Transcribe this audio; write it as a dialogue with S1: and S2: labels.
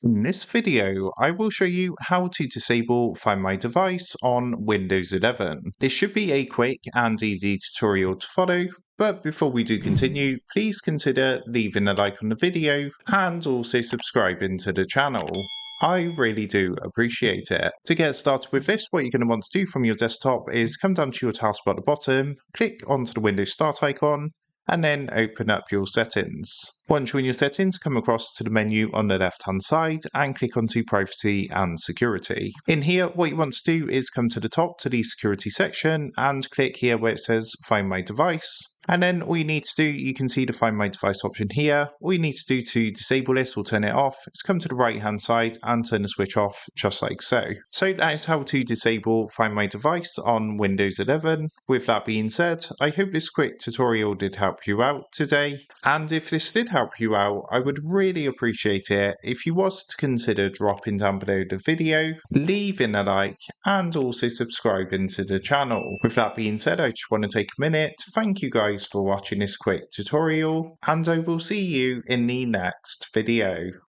S1: In this video, I will show you how to disable Find My Device on Windows 11. This should be a quick and easy tutorial to follow, but before we do continue, please consider leaving a like on the video and also subscribing to the channel. I really do appreciate it. To get started with this, what you're going to want to do from your desktop is come down to your taskbar at the bottom, click onto the Windows Start icon, and then open up your settings. Once you're in your settings, come across to the menu on the left hand side and click onto privacy and security. In here, what you want to do is come to the top to the security section and click here where it says Find My Device. And then all you need to do, you can see the Find My Device option here. All you need to do to disable this or turn it off is come to the right hand side and turn the switch off just like so. So that is how to disable Find My Device on Windows 11. With that being said, I hope this quick tutorial did help you out today. And if this did help you out, I would really appreciate it if you was to consider dropping down below the video, leaving a like, and also subscribing to the channel. With that being said, I just want to take a minute to thank you guys for watching this quick tutorial, and I will see you in the next video.